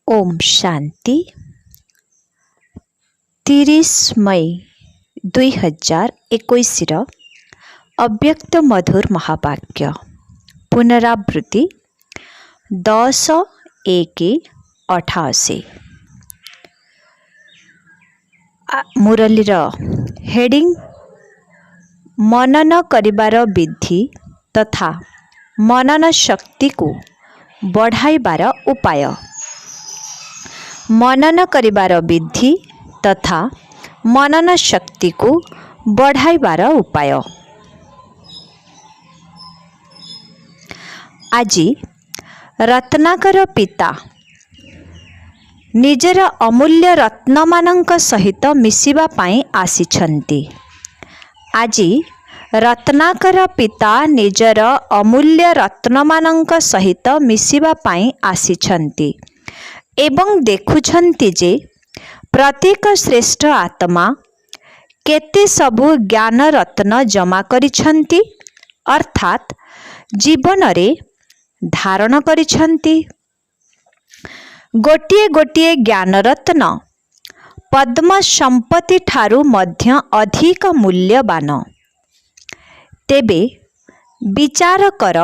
ओम शांति 30 मई 2021 अव्यक्त मधुर महावाक्य पुनरावृत्ति 10-1-88 मुरलीर हेडिंग मनन करिबार विधि तथा मनन शक्ति को बढ़ाइबार उपाय। मनन करिबार विधि तथा मनन शक्ति को बढ़ाइबार उपाय। आजी रत्नाकर पिता निजर अमूल्य रत्न मानक सहित मिसिबा पाई आसिछन्ति। आजी रत्नाकर पिता निजर अमूल्य रत्न मानक सहित मिसिबा पाई आसिछन्ति एवं देखुछन्ति जे प्रत्येक श्रेष्ठ आत्मा केते सबु ज्ञान रत्न जमा करिछन्ति अर्थात जीवन रे धारण करिछन्ति। गोटिए गोटिए ज्ञान रत्न पद्म संपत्ति ठारू मध्य अधिक मूल्यवान। तेबे विचार कर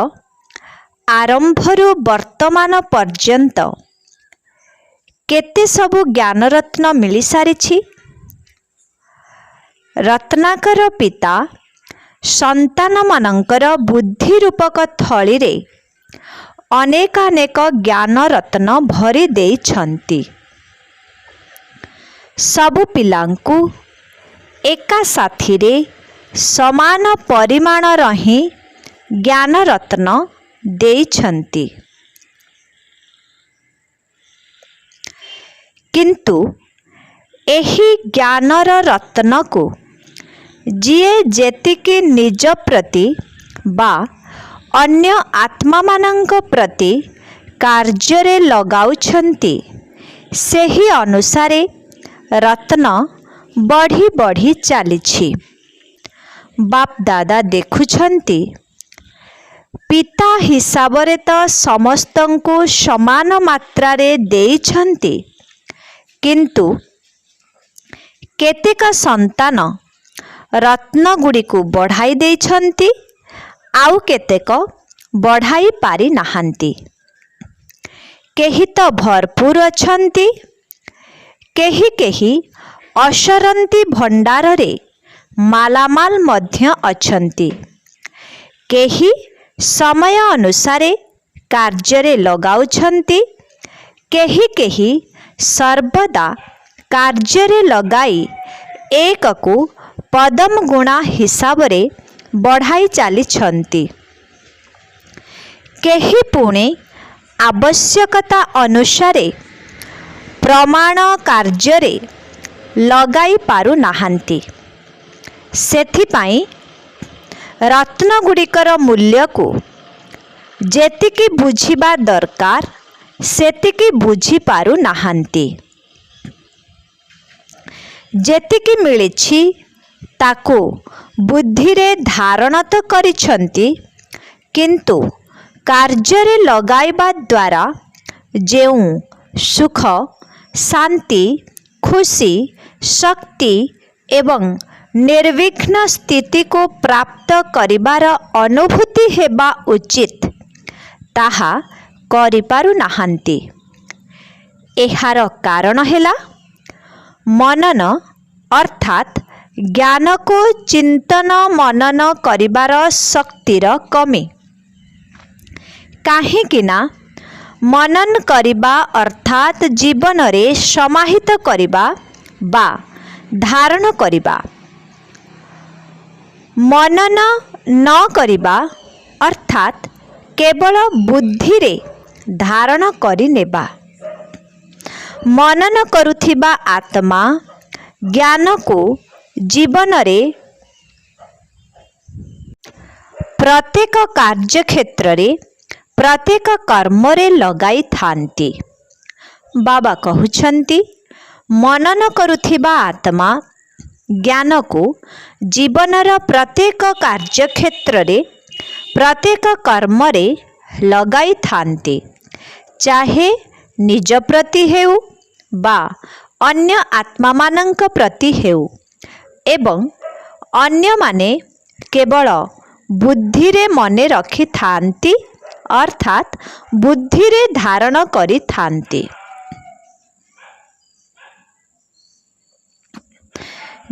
आरंभरू वर्तमान पर्यंत केते सबु ज्ञान रत्न मिली सारिछि। रत्नाकर पिता संतान मानकर बुद्धि रूपक थली रे अनेकानेक ज्ञान रत्न भरी देइछन्ति। सबु पिलांकु एका साथी रे समान परिमाण रही ज्ञान रत्न देइछन्ति। किंतु एही ज्ञानर रत्न को जिए जेतिकी निज प्रति बा अन्य आत्मा मानंक प्रति कार्य लगाउछन्ति सेही अनुसारे रत्न बढ़ी बढ़ी चलीछि। बाप दादा देखुछन्ति पिता हिसाब रे तो समस्तंको समान मात्रा रे देइछन्ति किंतु केतेक संतान रत्न गुड़ी को बढ़ाई देइछन्ति आउ केतेक बढ़ाई पारि नाहंती। केही तो भरपूर अछन्ति केही केही असरंती भंडार रे मालामाल मध्य अछन्ति। केही समय अनुसारे कार्य रे लगाउछन्ति केही केही सर्वदा कार्य रे लगाई एक को पदम गुणा हिसाब रे बढ़ाई चलीछन्ति। केही पुणे आवश्यकता अनुसारे प्रमाण कार्य रे लगाई पारु नाहंती। सेथिपाई रत्न गुड़िकर मूल्य को जेतिकी बुझिबा दरकार सेतिकी बुझी पारु नाहंती। जेतिकी मिलिछि ताको बुद्धि रे धारण तो करिछन्ति किंतु कार्य रे लगाइबा द्वारा जेउ सुख शांति खुशी शक्ति एवं निर्विघ्न स्थिति को प्राप्त करिबार अनुभूति हेबा उचित ताहा करिपारु नाहंती। एहार कारण हेला मनन अर्थात ज्ञान को चिंतन मनन करिबार शक्तिर कमी। काहेकिना मनन करिबा अर्थात जीवन रे समाहित करिबा बा धारण करिबा। मनन न करिबा अर्थात केवल बुद्धि रे धारण करि नेबा। मनन करुथिबा आत्मा ज्ञान को जीवन रे प्रत्येक कार्य क्षेत्र रे प्रत्येक कर्म रे लगाई थांती। बाबा कहुछन्ति मनन करुथिबा आत्मा ज्ञान को जीवनर प्रत्येक कार्य क्षेत्र रे प्रत्येक कर्म रे लगाई थांती चाहे निज प्रति हेउ बा अन्य आत्मा मानंक प्रति हेउ एवं अन्य माने केवल बुद्धि रे मने रखि थांती अर्थात बुद्धि रे धारण करि थांती।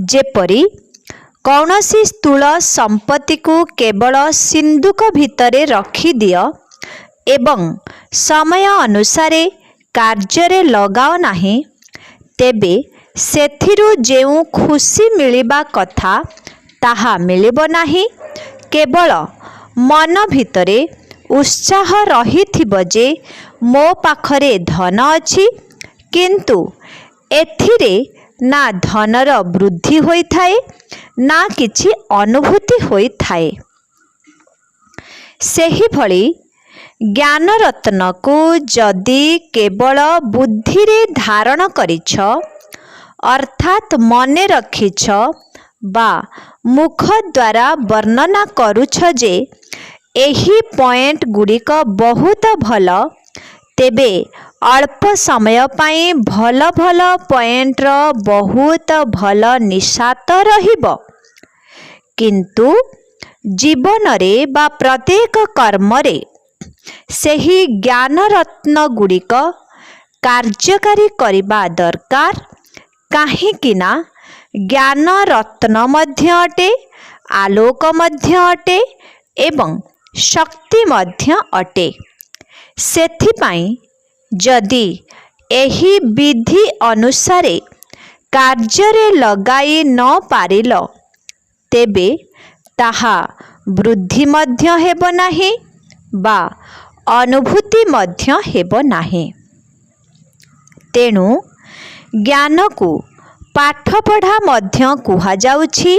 जेपरी कौनसी स्थूल संपत्ति को केवल सिंधुक भितरे रखी दियो एवं समय अनुसारे कार्य लगाओ नाही तेबे सेथिरु जेउ खुशी मिलिबा कथा ताहा मिलिबो नाही। केवल मन भितरे उत्साह रहिथिबो जे मो पाखरे धन अछि किंतु एथिरे ना धनर वृद्धि होई थाए ना किछि अनुभूति होई थाए। सेही भली ज्ञान रत्न को जदि केवल बुद्धि रे धारण करिछ अर्थात मने रखिछ बा मुख द्वारा वर्णना करुछ जे एही पॉइंट गुड़िक बहुत भल तेबे अल्प समय पाई भल भल पॉइंट रो बहुत भल निशात रहिबो किंतु जीवन रे बा प्रत्येक कर्म रे सेही ज्ञान रत्न गुड़िक कार्यकारी करिबा दरकार। काहेकि ना ज्ञान रत्न मध्य अटे आलोक मध्य अटे एवं शक्ति मध्य अटे। सेथिपाई जदि एही विधि अनुसारे कार्य लगाई न पारिल तेबे ताहा वृद्धि मध्य हेबो नाही बा अनुभूति मध्य हेबो नाही। तेणु ज्ञान को पाठ पढ़ा मध्य कुहा जाउछि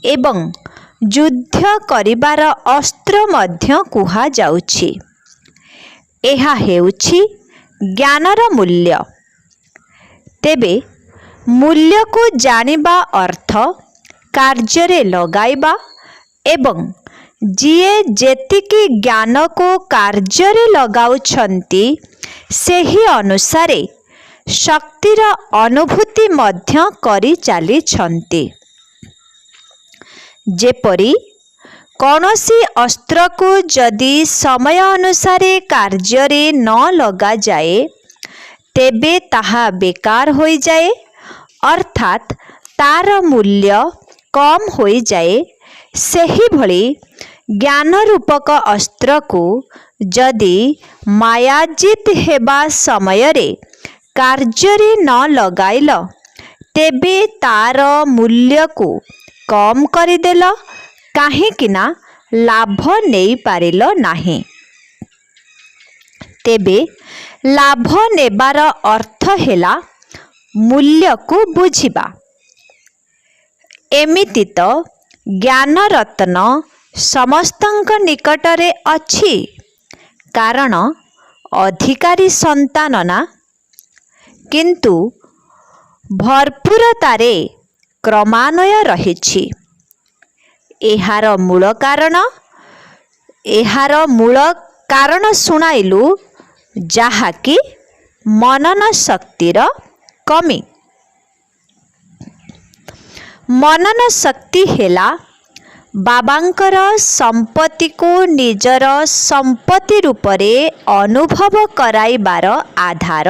एवं युद्ध करिबार अस्त्र मध्य कुहा जाउछि। एहा हेउछि ज्ञानर मूल्य। तेबे मूल्य को जानिबा अर्थ कार्य रे लगाइबा एवं जिए जेतिकी ज्ञान को कार्य रे लगाउछंती सेही अनुसारे शक्तिर अनुभूति मध्य करि चालिछंती। जेपरी कौनसी अस्त्र को जदि समय अनुसारे कार्य रे न लगा जाए तेबे ताहा बेकार होई जाए अर्थात तार मूल्य कम होई जाए। सेही भली ज्ञान रूपक अस्त्र को जदि मायाजित हेबा समय रे कार्य रे न लगाइल तेबे तार मूल्य को कम करिदेल काहेकि ना लाभ नहीं पारिल नाही। तेबे लाभ नेबार अर्थ हेला मूल्य को बुझिबा। एमिति तो ज्ञान रत्न समस्तंक निकटरे अछि कारण अधिकारी संतान ना किंतु भरपूरतारे क्रमान्वय रहिछि। एहार मूल कारण सुनाइलु जाहाकि मनन शक्तिर कमी। मनन शक्ति हेला बाबांकर संपत्ति को निजर संपत्ति रूपरे अनुभव कराइबार आधार।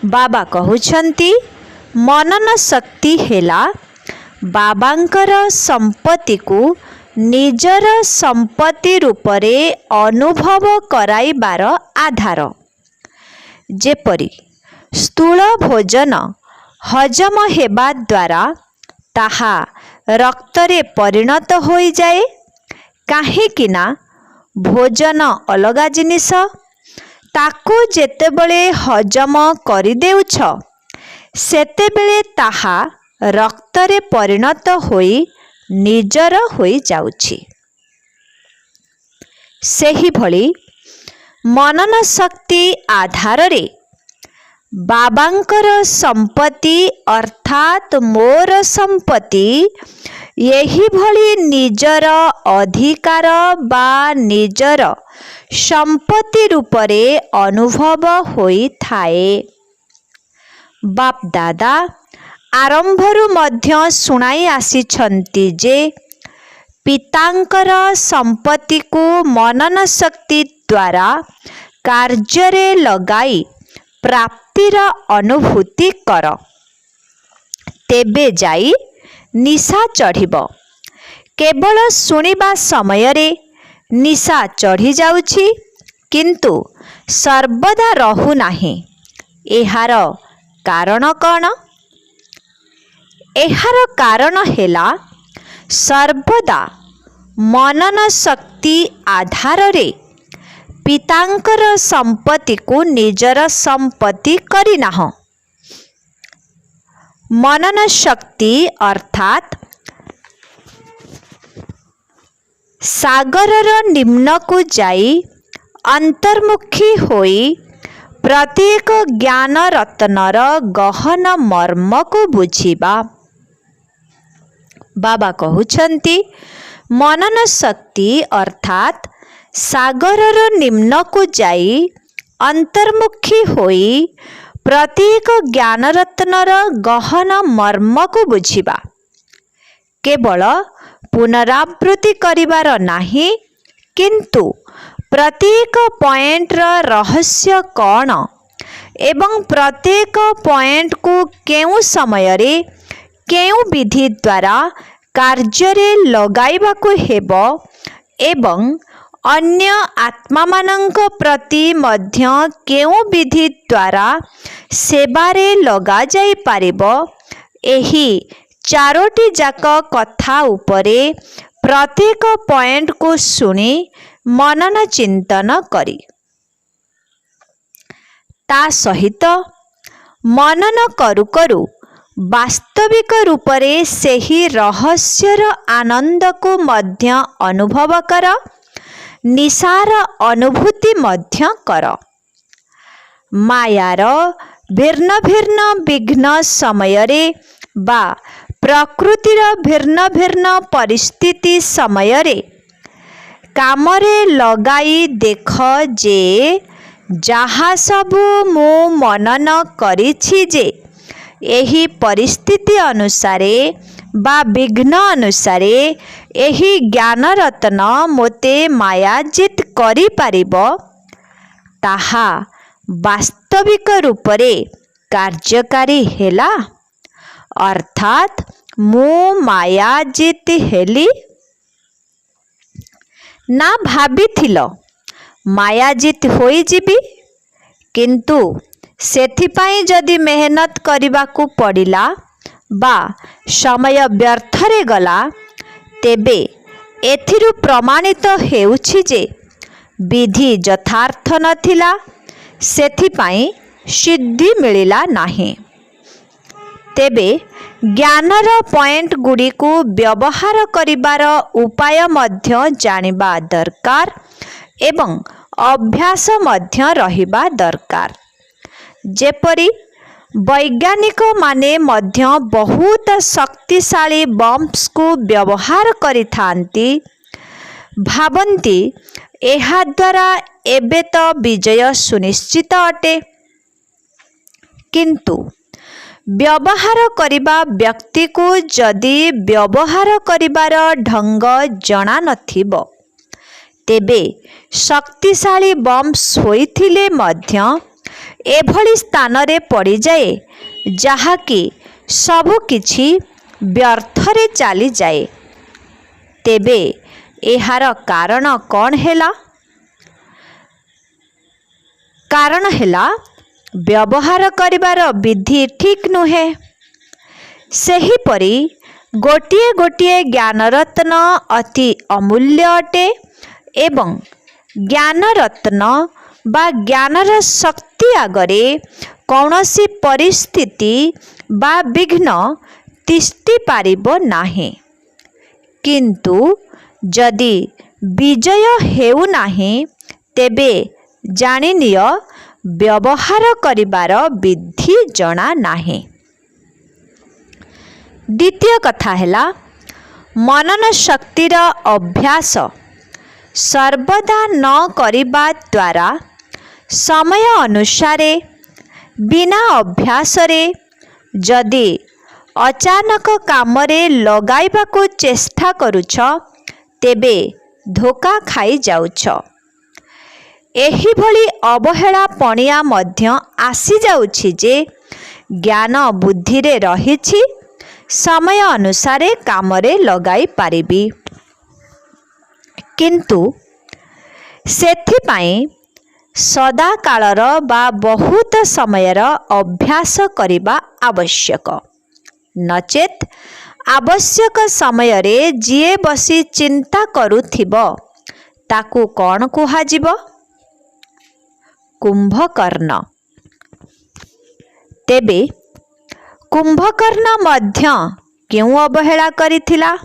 बाबा कहउछंती मनन शक्ति हेला बाबांकर संपत्ति को निजर संपत्ति रूपरे अनुभव कराइबार आधार। जेपरी स्थूल भोजन हजम हेबा द्वारा ताहा रक्तरे परिणत होई जाए काहेकि ना भोजन अलगा जिनिस ताकू जेतेबेले हजम करि देउछ सेतेबेले ताहा रक्तरे परिणत होई निजर होई जाउछि। सेही भली मनन शक्ति आधार रे बाबांकर संपत्ति अर्थात मोर संपत्ति यही भली निजर अधिकार बा निजर संपत्ति रूपरे अनुभव होई थाए। बाप दादा आरंभरू मध्य सुनाई आसीछंती जे पितांकर संपत्ति को मनन शक्ति द्वारा कार्य लगाई प्राप्तिर अनुभूति कर, तेबे जाई निशा चढ़िब। केवल सुनिबा समय रे निशा चढ़ी जाउछि किंतु सर्वदा रहु नाही। एहार कारण कौन? एहार कारण हेला सर्वदा मनन शक्ति आधार रे पितांकर संपत्ति को निजर संपत्ति करिनाह। मनन शक्ति अर्थात सागरर निम्न को जाई अंतर्मुखी होई प्रत्येक ज्ञान रत्नर गहन मर्म को बुझिबा। बाबा कहउछंती मनन शक्ति अर्थात सागरर निम्न को जाई अंतर्मुखी होई प्रत्येक ज्ञान रत्नर गहन मर्म को बुझिबा। केवल पुनरावृत्ति करिबार नाही किंतु प्रत्येक पॉइंट रहस्य कौन एवं प्रत्येक पॉइंट को केउ समय रे केउ विधि द्वारा कार्य लगाइबा को हेबो एवं अन्य आत्मा मानंक प्रति मध्य केउ विधि द्वारा सेवारे लगा जाई पारिबो। एही चारोटी जाक कथा उपरे प्रत्येक पॉइंट को सुनी मनन चिंतन करी ता सहित मनन करू करू वास्तविक रूपरे सेही रहस्यर आनंद को मध्य अनुभव कर, निशार अनुभूति मध्य कर। मायार भिन्न भिन्न विघ्न समय रे बा प्रकृतिर भिन्न भिन्न परिस्थिति समय रे कामरे लगाई देख जे जहा सबु मु मनन करिछि जे एही परिस्थिति अनुसारे बा विघ्न अनुसारे एही ज्ञान रत्न मोते मायाजित करि पारिबो, ताहा वास्तविक रूपरे कार्यकारी हेला। अर्थात मु मायाजित हेली ना भाबिथिल मायाजित होई जिबी, किंतु सेथिपाई जदि मेहनत करिबाकू पड़िला बा समय व्यर्थरे गला, तेबे एथिरु प्रमाणित हेउछि जे विधि यथार्थ नथिला, सेथिपाई सिद्धि मिलिला नाही। तेबे ज्ञानर पॉइंट गुडी को व्यवहार करिबार उपाय मध्य जानिबा दरकार एवं अभ्यास मध्य रहिबा दरकार। जेपरी वैज्ञानिक माने मध्य बहुत शक्तिशाली बम्स को व्यवहार करिथांती, भाबंती एहा द्वारा एबे तो विजय सुनिश्चित अटे, किंतु व्यवहार करिबा व्यक्ति को जदि व्यवहार करिबार ढंग जणा नथिबो, तेबे शक्तिशाली बम्स होइथिले मध्य एभली स्थान रे पड़ी जाए जहा कि सबु किछि व्यर्थरे चली जाए। तेबे एहार कारण कौन हेला? कारण हेला व्यवहार करिबार विधि ठीक नुहे। सही परी गोटिए गोटिए ज्ञान रत्न अति अमूल्य अटे एवं ज्ञान रत्न बा ज्ञानर शक्ति आगरे कौनसी परिस्थिति बा विघ्न तिष्टि पारिबो नाही। किंतु जदि विजय हेउ नाही, तेबे जानिनिय व्यवहार करिबार विधि जणा नाही। द्वितीय कथा हेला मनन शक्तिर अभ्यास सर्वदा न करिबा द्वारा समय अनुसार बिना अभ्यास जदि अचानक कामरे लगाइबाकू चेष्टा करुछ तेबे धोका खाई जाउछ। एही भली अवहेला पणिया मध्य आसी जाउछि जे ज्ञान बुद्धि रे रहिछि समय अनुसार कामरे लगाई पारिबी, किंतु सेथिपाई सदा कालर बा बहुत समयर अभ्यास करिबा आवश्यक। नचेत आवश्यक समय रे जिए बसी चिंता करुथिब ताकू कौन कुहाजिब? कुंभकर्ण। तेबे कुंभकर्ण मध्य क्यों अवहेला करिथिला?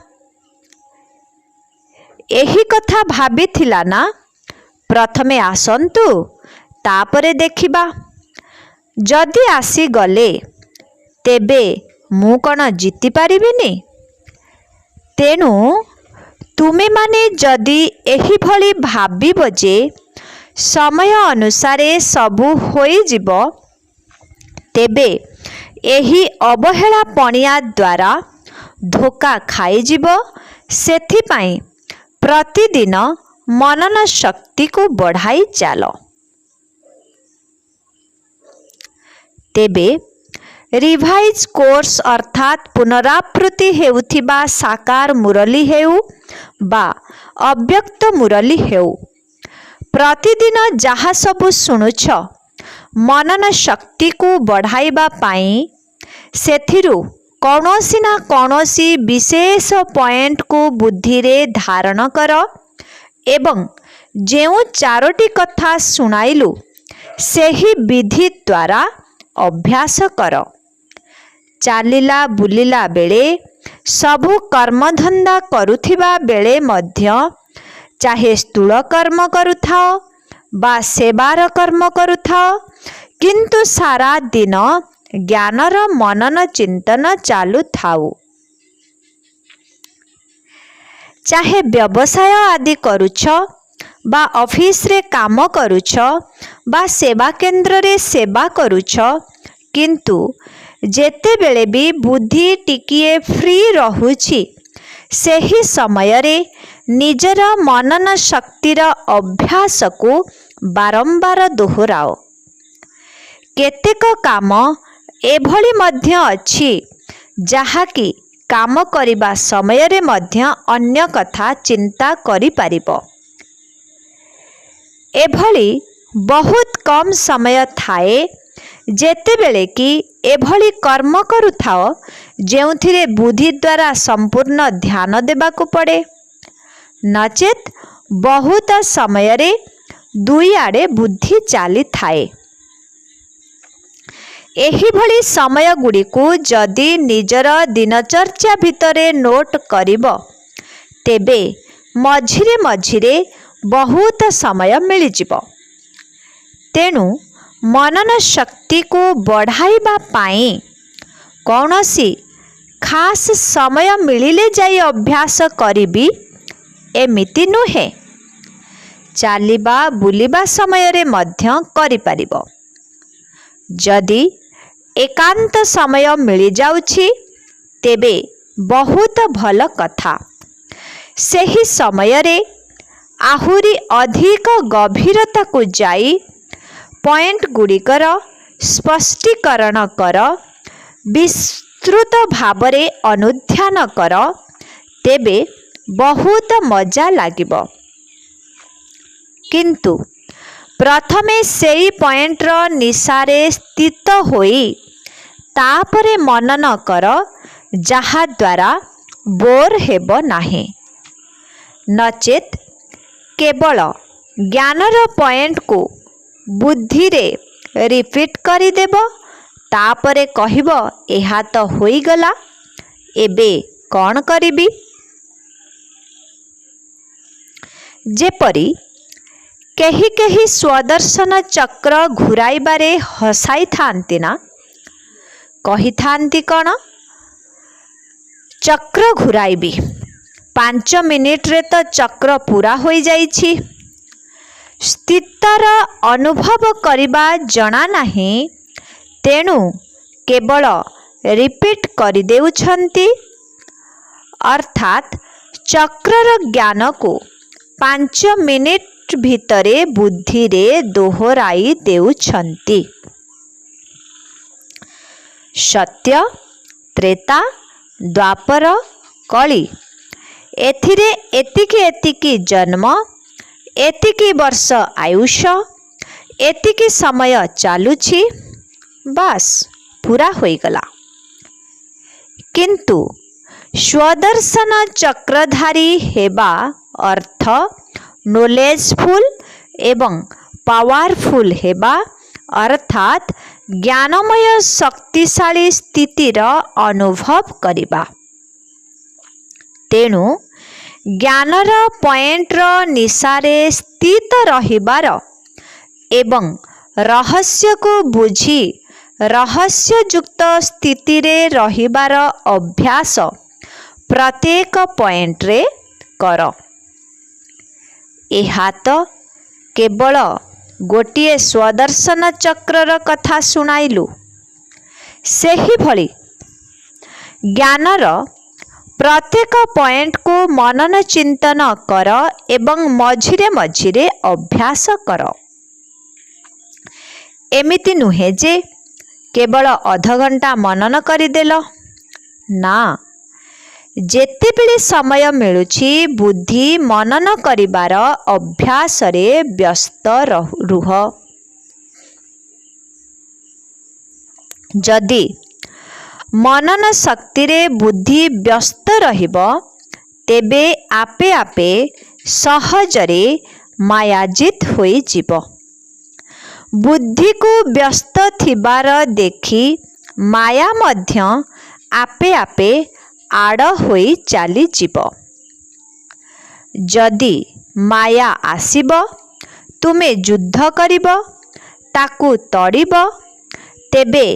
एही कथा भाबिथिला ना प्रथमे आसंतु तापरे देखिबा, जदि आसी गले तेबे मु कौन जीति पारिबिनी? तेणु तुमे माने जदि एही भली भाबिब जे समय अनुसारे सबु होई जिब तेबे एही अवहेला पणिया द्वारा धोका खाई जिब। सेथिपाई प्रतिदिन मनन शक्ति को बढ़ाई चाल। तेबे रिवाइज कोर्स अर्थात पुनरावृत्ति हेउथिबा साकार मुरली हेउ बा अव्यक्त मुरली हेउ, प्रतिदिन जहा सबु शुणुछ मनन शक्ति को बढ़ाइबा पाई सेथिरु कौनसी ना कौनसी विशेष पॉइंट को बुद्धि रे धारण कर एवं जेउ चारोटी कथा सुनाइलु सेही विधि द्वारा अभ्यास कर। चालिला बुलिला बेले सबु कर्मधंदा करुथिबा बेले मध्य चाहे स्थूल कर्म करुथाओ बा सेवार कर्म करुथाओ, किंतु सारा दिन ज्ञानर मनन चिंतन चालू थाउ। चाहे व्यवसाय आदि करुछ बा ऑफिस रे काम करुछ बा सेवा केंद्र रे सेवा करुछ, किंतु जेते बेले भी बुद्धि टिकिए फ्री रहुछि सेही समय रे निजर मनन शक्तिर अभ्यास को बारंबार दोहराओ। केतेक काम एभली मध्य अछि जहाकी काम करिबा समय रे मध्य अन्य कथा चिंता करि पारिबो। एभली बहुत कम समय थाए जेतेबेले कि एभली कर्म करुथाओ जेउथिरे बुद्धि द्वारा संपूर्ण ध्यान देबाकू पड़े, नचेत बहुत समय रे दुई आड़े बुद्धि चाली थाए। एही भली समय गुड़ी को जदि निजर दिनचर्या भितरे नोट करिब तेबे मझिरे मझिरे बहुत समय मिलिजिब। तेणु मनन शक्ति को बढ़ाइबा पाई कौनसी खास समय मिलिले जाई अभ्यास करिबी एमिति नुहे, चालिबा बुलिबा समय रे मध्य करि पारिबो। जदि एकांत समय मिली जाउछि तेबे बहुत भल कथा। सेही समय रे आहुरी अधिक गभीरता को जाई पॉइंट गुड़िकर स्पष्टीकरण कर, विस्तृत भावरे अनुध्यान कर, तेबे बहुत मजा लागिबो। किंतु प्रथमे सेई पॉइंटर निशारे स्थित होई तापरे मनन कर, जहा द्वारा बोर हेबो नाही। नचेत केवल ज्ञानर पॉइंट को बुद्धि रे रिपीट करि देबो, तापरे कहिबो एहा तो होई गला, एबे कौन करिबी। जेपरी केही केही स्वदर्शन चक्र घुराइबारे हसाई थांती ना, कही थांती कौन चक्र घुराइबी 5 ମିନିଟ୍ରେ ତ ଚକ୍ର ପୂରା ହୋଇଯାଇଛି। ସ୍ଥିତର ଅନୁଭବ କରିବା ଜଣା ନାହିଁ, ତେଣୁ କେବଳ ରିପିଟ୍ କରିଦେଉଛନ୍ତି, ଅର୍ଥାତ୍ ଚକ୍ରର ଜ୍ଞାନକୁ 5 ମିନିଟ୍ ଭିତରେ ବୁଦ୍ଧିରେ ଦୋହରାଇ ଦେଉଛନ୍ତି। ସତ୍ୟ, ତ୍ରେତା, ଦ୍ୱାପର, କଳି, ଏଥିରେ ଏତିକି ଏତିକି ଜନ୍ମ, ଏତିକି ବର୍ଷ ଆୟୁଷ, ଏତିକି ସମୟ ଚାଲୁଛି, ବାସ୍ ପୂରା ହୋଇଗଲା। କିନ୍ତୁ ସ୍ୱଦର୍ଶନ ଚକ୍ରଧାରୀ ହେବା ଅର୍ଥ ନୋଲେଜଫୁଲ୍ ଏବଂ ପାୱାରଫୁଲ୍ ହେବା, ଅର୍ଥାତ୍ ଜ୍ଞାନମୟ ଶକ୍ତିଶାଳୀ ସ୍ଥିତିର ଅନୁଭବ କରିବା। ତେଣୁ ଜ୍ଞାନର ପଏଣ୍ଟର ନିଶାରେ ସ୍ଥିତ ରହିବାର ଏବଂ ରହସ୍ୟକୁ ବୁଝି ରହସ୍ୟଯୁକ୍ତ ସ୍ଥିତିରେ ରହିବାର ଅଭ୍ୟାସ ପ୍ରତ୍ୟେକ ପଏଣ୍ଟରେ କର। ଏହା ତ କେବଳ ଗୋଟିଏ ସ୍ୱଦର୍ଶନ ଚକ୍ରର କଥା ଶୁଣାଇଲୁ। ସେହିଭଳି ଜ୍ଞାନର ପ୍ରତ୍ୟେକ ପଏଣ୍ଟକୁ ମନନ ଚିନ୍ତନ କର ଏବଂ ମଝିରେ ମଝିରେ ଅଭ୍ୟାସ କର। ଏମିତି ନୁହେଁ ଯେ କେବଳ ଅଧଘଣ୍ଟା ମନନ କରିଦେଲ। ନା, ଯେତେବେଳେ ସମୟ ମିଳୁଛି ବୁଦ୍ଧି ମନନ କରିବାର ଅଭ୍ୟାସରେ ବ୍ୟସ୍ତ ରୁହ। ଯଦି ମନନ ଶକ୍ତିରେ ବୁଦ୍ଧି ବ୍ୟସ୍ତ ରହିବ, ତେବେ ଆପେ ଆପେ ସହଜରେ ମାୟାଜିତ ହୋଇଯିବ। ବୁଦ୍ଧିକୁ ବ୍ୟସ୍ତ ଥିବାର ଦେଖି ମାୟା ମଧ୍ୟ ଆପେ ଆପେ ଆଡ଼ ହୋଇ ଚାଲିଯିବ। ଯଦି ମାୟା ଆସିବ, ତୁମେ ଯୁଦ୍ଧ କରିବ, ତାକୁ ତଡ଼ିବ, ତେବେ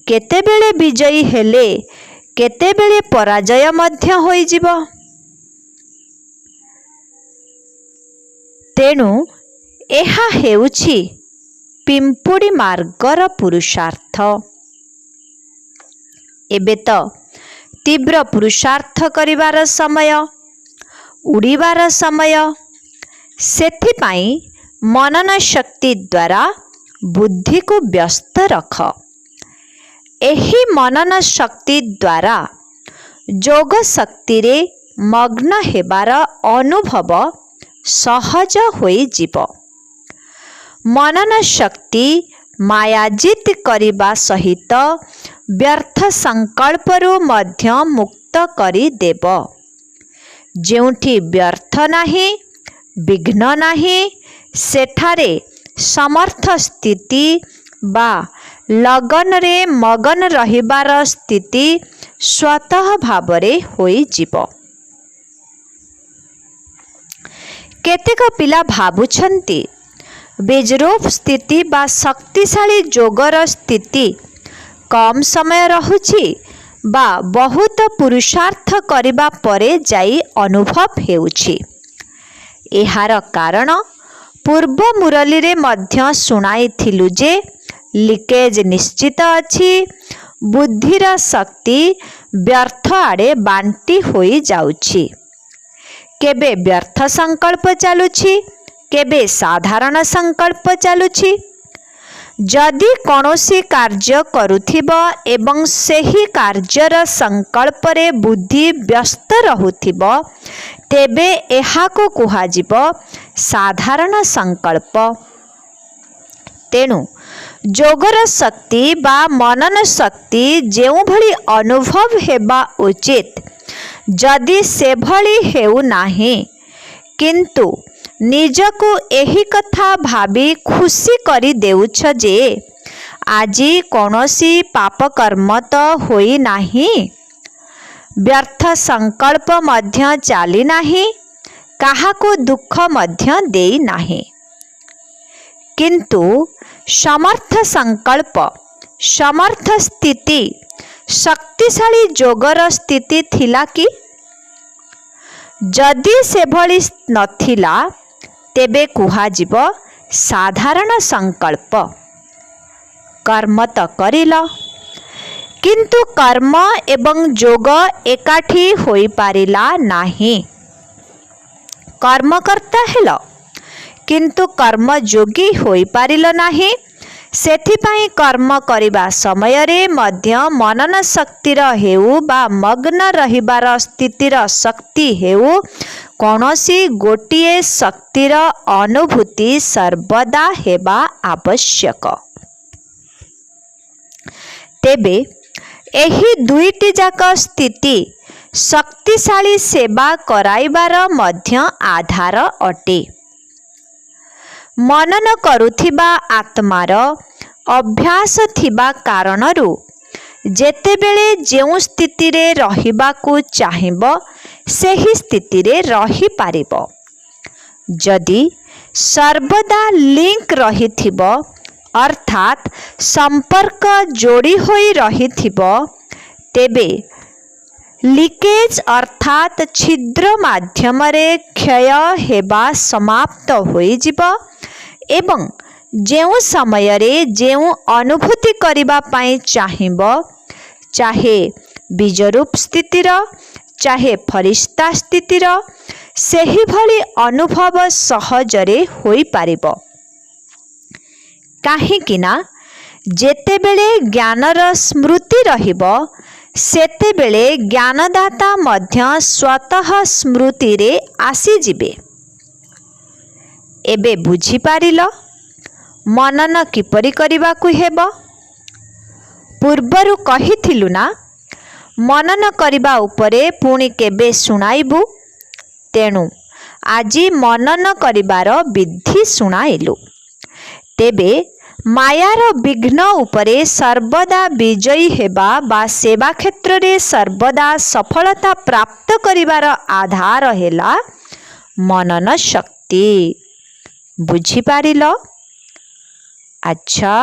କେତେବେଳେ ବିଜୟୀ ହେଲେ କେତେବେଳେ ପରାଜୟ ମଧ୍ୟ ହୋଇଯିବ। ତେଣୁ ଏହା ହେଉଛି ପିମ୍ପୁଡ଼ି ମାର୍ଗର ପୁରୁଷାର୍ଥ। ଏବେ ତ ତୀବ୍ର ପୁରୁଷାର୍ଥ କରିବାର ସମୟ, ଉଡ଼ିବାର ସମୟ। ସେଥିପାଇଁ ମନନ ଶକ୍ତି ଦ୍ୱାରା ବୁଦ୍ଧିକୁ ବ୍ୟସ୍ତ ରଖ। ଏହି ମନନ ଶକ୍ତି ଦ୍ୱାରା ଯୋଗ ଶକ୍ତିରେ ମଗ୍ନ ହେବାର ଅନୁଭବ ସହଜ ହୋଇଯିବ। ମନନ ଶକ୍ତି ମାୟାଜିତ କରିବା ସହିତ ବ୍ୟର୍ଥ ସଂକଳ୍ପରୁ ମଧ୍ୟ ମୁକ୍ତ କରିଦେବ। ଯେଉଁଠି ବ୍ୟର୍ଥ ନାହିଁ, ବିଘ୍ନ ନାହିଁ, ସେଠାରେ ସମର୍ଥ ସ୍ଥିତି ବା ଲଗନରେ ମଗନ ରହିବାର ସ୍ଥିତି ସ୍ୱତଃ ଭାବରେ ହୋଇଯିବ। କେତେକ ପିଲା ଭାବୁଛନ୍ତି ବେଜରୋଫ ସ୍ଥିତି ବା ଶକ୍ତିଶାଳୀ ଯୋଗର ସ୍ଥିତି କମ୍ ସମୟ ରହୁଛି ବା ବହୁତ ପୁରୁଷାର୍ଥ କରିବା ପରେ ଯାଇ ଅନୁଭବ ହେଉଛି। ଏହାର କାରଣ ପୂର୍ବ ମୁରଲୀରେ ମଧ୍ୟ ଶୁଣାଇଥିଲୁ ଯେ ଲିକେଜ ନିଶ୍ଚିତ ଅଛି। ବୁଦ୍ଧିର ଶକ୍ତି ବ୍ୟର୍ଥ ଆଡ଼େ ବାଣ୍ଟି ହୋଇଯାଉଛି। କେବେ ବ୍ୟର୍ଥ ସଂକଳ୍ପ ଚାଲୁଛି, କେବେ ସାଧାରଣ ସଂକଳ୍ପ ଚାଲୁଛି। ଯଦି କୌଣସି କାର୍ଯ୍ୟ କରୁଥିବ ଏବଂ ସେହି କାର୍ଯ୍ୟର ସଂକଳ୍ପରେ ବୁଦ୍ଧି ବ୍ୟସ୍ତ ରହୁଥିବ, ତେବେ ଏହାକୁ କୁହାଯିବ ସାଧାରଣ ସଂକଳ୍ପ। ତେଣୁ ଯୋଗର ଶକ୍ତି ବା ମନନ ଶକ୍ତି ଯେଉଁଭଳି ଅନୁଭବ ହେବା ଉଚିତ, ଯଦି ସେଭଳି ହେଉନାହିଁ, କିନ୍ତୁ ନିଜକୁ ଏହି କଥା ଭାବି ଖୁସି କରିଦେଉଛ ଯେ ଆଜି କୌଣସି ପାପକର୍ମ ତ ହୋଇନାହିଁ, ବ୍ୟର୍ଥ ସଂକଳ୍ପ ମଧ୍ୟ ଚାଲିନାହିଁ, କାହାକୁ ଦୁଃଖ ମଧ୍ୟ ଦେଇନାହିଁ, କିନ୍ତୁ ସମର୍ଥ ସଂକଳ୍ପ, ସମର୍ଥ ସ୍ଥିତି, ଶକ୍ତିଶାଳୀ ଯୋଗର ସ୍ଥିତି ଥିଲା କି? जदि सेभଳି नथिला तेबे कुहाजिब साधारण संकल्प। कर्म तो करिल किंतु कर्म एवं जोग एकाठी होई पारिला नाही। कर्मकर्ता हेल किंतु कर्म जोगी होई पारिल नाही। सेथिपाई कर्म करिबा समय रे मध्य मनन शक्तिर हेउ बा मग्न रहिबार स्थितिर शक्ति हेउ कौनसी गोटिए शक्तिर अनुभूति सर्वदा हेबा आवश्यक। तेबे एही दुईटी जाक स्थिति शक्तिशाली सेवा कराइबार मध्य आधार अटे। मनन करुथिबा आत्मार अभ्यास थिबा कारणरू जेतेबेले जेउ स्थिति रे रहिबाकू चाहिब सेही स्थिति रे रही पारिब। जदि सर्वदा लिंक रहिथिब अर्थात संपर्क जोड़ी होई रहिथिब तेबे लीकेज अर्थात छिद्र माध्यम रे क्षय हेबा समाप्त होई जिब एवं जेउ समय रे जेउ अनुभूति करिबा पाई चाहिब चाहे बीजरूप स्थितिर चाहे फरिश्ता स्थितिर सेही भली अनुभव सहजरे होई पारिब। काहीकिना जेतेबेले ज्ञानर स्मृति रहिब सेतेबेले ज्ञानदाता मध्य स्वतः स्मृति रे आसी जिबे। एबे बुझी पारिल मनन किपरि करिबाकू हेबो। पूर्वरु कहिथिलु ना मनन करिबा उपरे पुणी केबे सुनाइबु। तेणु आजी मनन करिबार विधि सुनाइलु। तेबे मायार विघ्न उपरे सर्वदा विजयी हेबा बा सेवा क्षेत्र रे सर्वदा सफलता प्राप्त करिबार आधार हेला मनन शक्ति। बुझी पारिल? अच्छा,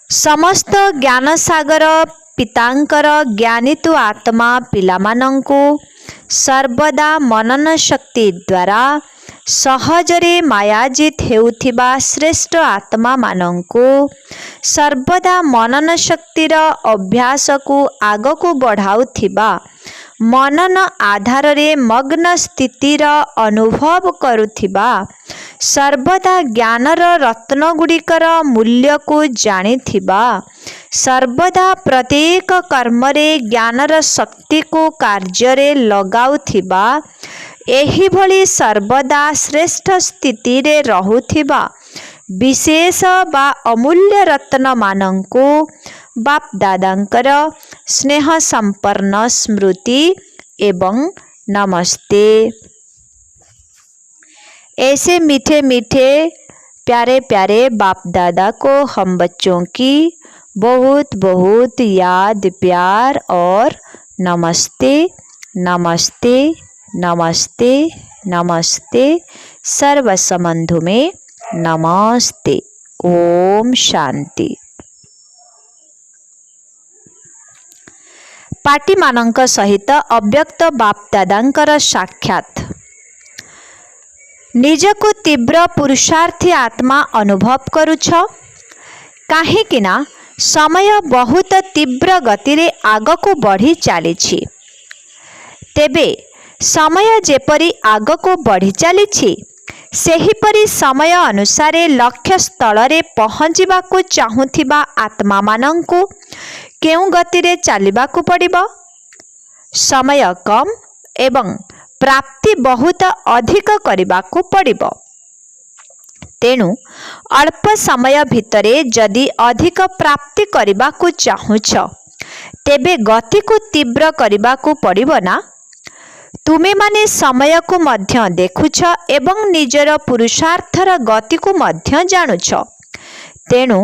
समस्त ज्ञान सागर पितांकर ज्ञानितु आत्मा पिलामानंकु सर्वदा मनन शक्ति द्वारा सहजरे मायाजित हेउथिबा श्रेष्ठ आत्मा मानंकु सर्वदा मनन शक्तिर अभ्यास को आगकु बढ़ाउथिबा मनन आधार रे मग्न स्थितिर अनुभव करुथिबा सर्वदा ज्ञानर रत्न गुड़िकर मूल्य को जानिथिबा सर्वदा प्रत्येक कर्म रे ज्ञानर शक्ति को कार्य रे लगाउथिबा एही भली सर्वदा श्रेष्ठ स्थिति रे रहुथिबा विशेष बा अमूल्य रत्न मानंकु बाप दादांकर स्नेह संपन्न स्मृति एवं नमस्ते। ऐसे मीठे मीठे प्यारे प्यारे बाप दादा को हम बच्चों की बहुत बहुत याद प्यार और नमस्ते नमस्ते नमस्ते नमस्ते सर्व संबंधों में नमस्ते। ओम शांति। पाटी मानंक सहित अव्यक्त बाप दादांकर साक्षात निजको तीव्र पुरुषार्थी आत्मा अनुभव करुछ काहेकिना समय बहुत तीव्र गति रे आगको बढ़ी चलीछि। तेबे समय जेपरी आगको बढ़ी चलीछि सेहीपरि समय अनुसार लक्ष्य स्थल रे पहुँचवाकू चाहूथिबा आत्मा मानंकु केउ गति रे चलिबाकू पड़िबो। समय कम एवं प्राप्ति बहुत अधिक करबाकू पड़िबो। तेणु अल्प समय भितरे जदि अधिक प्राप्ति करबाकू चाहुछ तेबे गति को तीव्र करबाकू पड़िबो ना। तुमे माने समय को मध्य देखुछ एवं निजर पुरुषार्थर गति को मध्य जानुछ। तेणु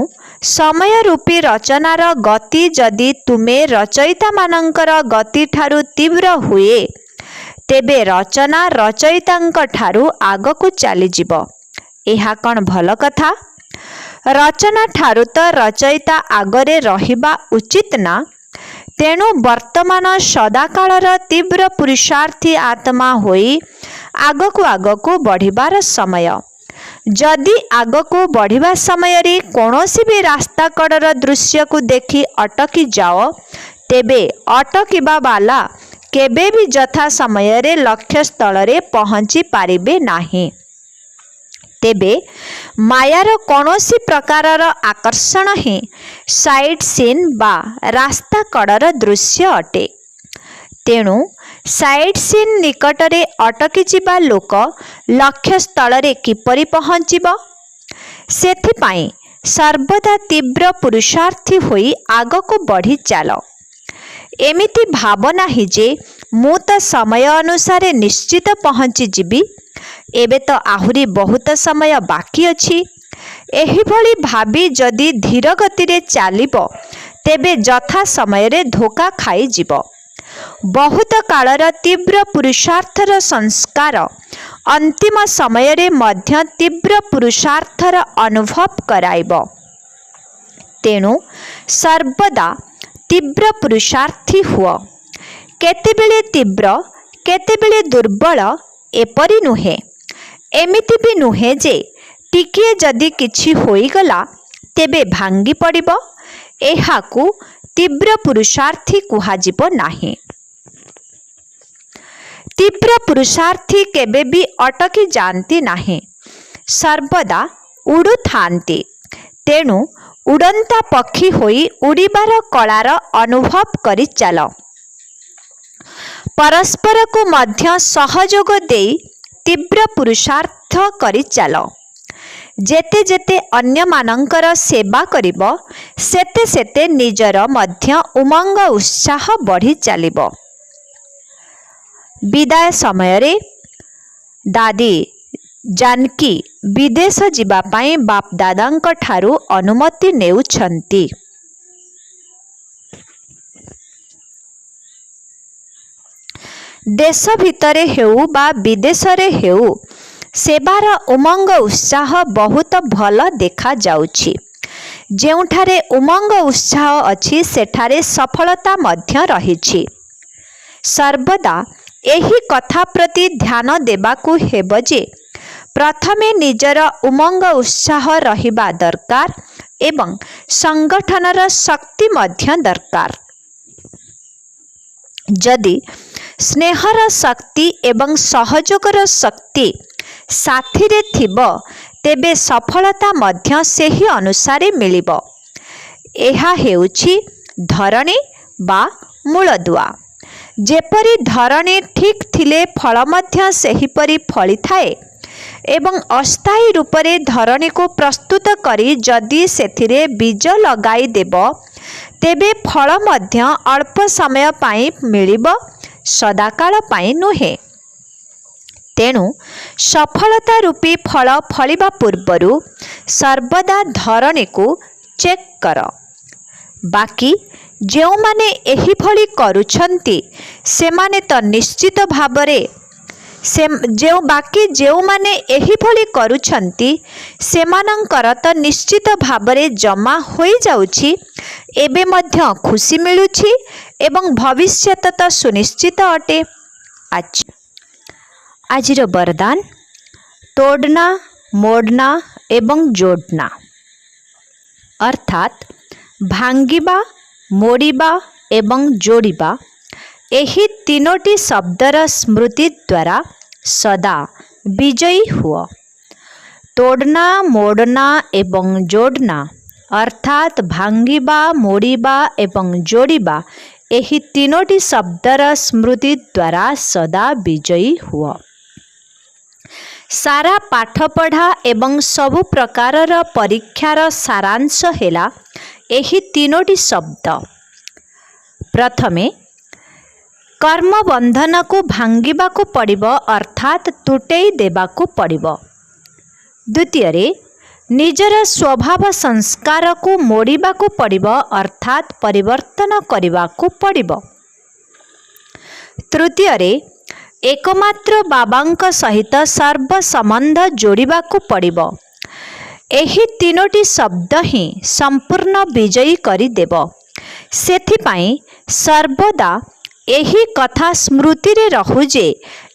समय रूपी रचनार गति जदि तुमे रचयिता मानंकर गति ठारू तीव्र हुए तेबे रचना रचयितांक ठारू आगकू चलीजिबो। एहा कौन भल कथा? रचना ठारू तो रचयिता आगरे रहिबा उचित ना। तेणु वर्तमान सदाकालर तीव्र पुरुषार्थी आत्मा होई आगकू आगकू बढ़िबार समय। जदि आगकू बढ़िबा समय रे कोनोसी भी रास्ता कड़र दृश्य को देखि अटकी जाओ तेबे अटकिबा वाला केबे भी यथा समय रे लक्ष्य स्थल रे पहुंची पारिबे नाही। तेबे मायार कोनोसी प्रकारर आकर्षण ही साइट सीन बा रास्ता कड़र दृश्य अटे। तेणु साइट सीन निकटरे अटकी जिबा लोक लक्ष्य स्थल रे किपरि पहुंचिबो? सेथिपाई सर्वदा तीव्र पुरुषार्थी होई आगको बढ़ी चल। एमिति भावना ही जे मु तो समय अनुसार निश्चित पहुंची जिबी, एबे तो आहुरी बहुत समय बाकी अछि। एही भली भाबी जदि धीर गति रे चालिबो तेबे यथा समय रे धोखा खाई जिवो। बहुत कालर तीव्र पुरुषार्थर संस्कार अंतिम समय रे मध्य तीव्र पुरुषार्थर अनुभव कराइबो। तेणु सर्वदा तीव्र पुरुषार्थी हुओ। केतेबेले तीव्र केतेबेले दुर्बल एपरि नुहे। एमिति भी नुहे जे टिकिए जदि किछि होइगला तेबे भांगी पड़िबो, एहाकू तीव्र पुरुषार्थी कुहाजिबो नाही। तीव्र पुरुषार्थी केबे भी अटकी जानती नाही, सर्वदा उड़ु थांती। तेणु उड़ंता पक्षी होई उड़ीबार कलार अनुभव करि चल। परस्पर को मध्य सहयोग देई तीव्र पुरुषार्थ करि चल। जेते जेते अन्य मानंकर सेवा करिबो सेते सेते निजर मध्य उमंग उत्साह बढ़ी चलिबो। विदाय समय रे दादी जानकी विदेश जिबा पाई बाप दादांक ठारू अनुमति नेउछंती। देश भितरे हेउ बा विदेश रे हेउ सेवार उमंग उत्साह बहुत भल देखा जाउछि। जेउठारे उमंग उत्साह अछि सेठारे सफलता मध्य रहिछि। सर्वदा एही कथा प्रति ध्यान देबाकू हेबो जे प्रथमे निजर उमंग उत्साह रहिबा दरकार एवं संगठनर शक्ति मध्य दरकार। जदि स्नेहर शक्ति एवं सहयोगर शक्ति साथी रे थिबो तेबे सफलता मध्य सेही अनुसारे मिलिबो। एहा हेउछि धरणी बा मूलदुआ। जेपरि धरणी ठीक थिले फल मध्य सेहीपरि फली थाए एवं अस्थायी रूपरे धरणी को प्रस्तुत करी जदि सेथिरे बीज लगाई देबो तेबे फल मध्य अल्प समय पाई मिलिबो, सदाकाल पाई नुहे। तेणु सफलता रूपी फल फलिबा पूर्वरु सर्वदा धरणी को चेक कर। बाकी जेउ माने एही भली करूछंती सेमाने तो निश्चित भाबरे जेउ माने एही भली करूछंती सेमानंकर तो निश्चित भाबरे जमा होई जाउछि। एबे मध्य खुशी मिलुछि एवं भविष्यत तो सुनिश्चित अटे। आजिर वरदान तोड़ना, मोड़ना एवं जोड़ना अर्थात भांगिबा, मोड़िबा एवं जोड़िबा एही तीनोटी शब्दर स्मृति द्वारा सदा विजयी हुआ। तोड़ना, मोड़ना एवं जोड़ना अर्थात भांगिबा, मोड़िबा एवं जोड़िबा एही तीनोटी शब्दर स्मृति द्वारा सदा विजयी हुआ। सारा पाठ पढ़ा एवं सबु प्रकारर परीक्षार सारांश हेला एही तीनोटी शब्द। प्रथमे कर्म बंधन को भांगिबा को पड़िबो अर्थात तुटेई देबा को पड़िबो। द्वितीय रे निजर स्वभाव संस्कार को मोड़िबा को पड़िबो अर्थात परिवर्तन करिबा को पड़िबो। तृतीय रे एकमात्र बाबांक सहित सर्व संबंध जोड़िबा को पड़िबो। एही तीनोटी शब्द ही संपूर्ण विजयी करि देबो। ସେଥିପାଇଁ ସର୍ବଦା ଏହି କଥା ସ୍ମୃତିରେ ରହୁ ଯେ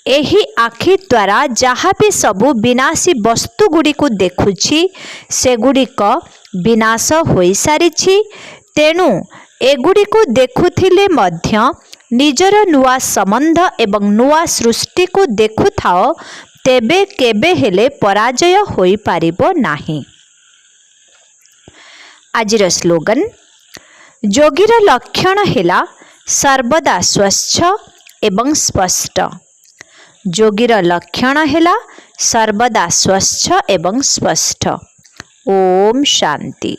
ଏହି ଆଖି ଦ୍ୱାରା ଯାହା ବି ସବୁ ବିନାଶୀ ବସ୍ତୁଗୁଡ଼ିକୁ ଦେଖୁଛି ସେଗୁଡ଼ିକ ବିନାଶ ହୋଇସାରିଛି। ତେଣୁ ଏଗୁଡ଼ିକୁ ଦେଖୁଥିଲେ ମଧ୍ୟ ନିଜର ନୂଆ ସମ୍ବନ୍ଧ ଏବଂ ନୂଆ ସୃଷ୍ଟିକୁ ଦେଖୁଥାଅ, ତେବେ କେବେ ହେଲେ ପରାଜୟ ହୋଇପାରିବ ନାହିଁ। ଆଜିର ସ୍ଲୋଗାନ, ଯୋଗୀର ଲକ୍ଷଣ ହେଲା ସର୍ବଦା ସ୍ୱଚ୍ଛ ଏବଂ ସ୍ପଷ୍ଟ। ଯୋଗୀର ଲକ୍ଷଣ ହେଲା ସର୍ବଦା ସ୍ୱଚ୍ଛ ଏବଂ ସ୍ପଷ୍ଟ। ଓମ୍ ଶାନ୍ତି।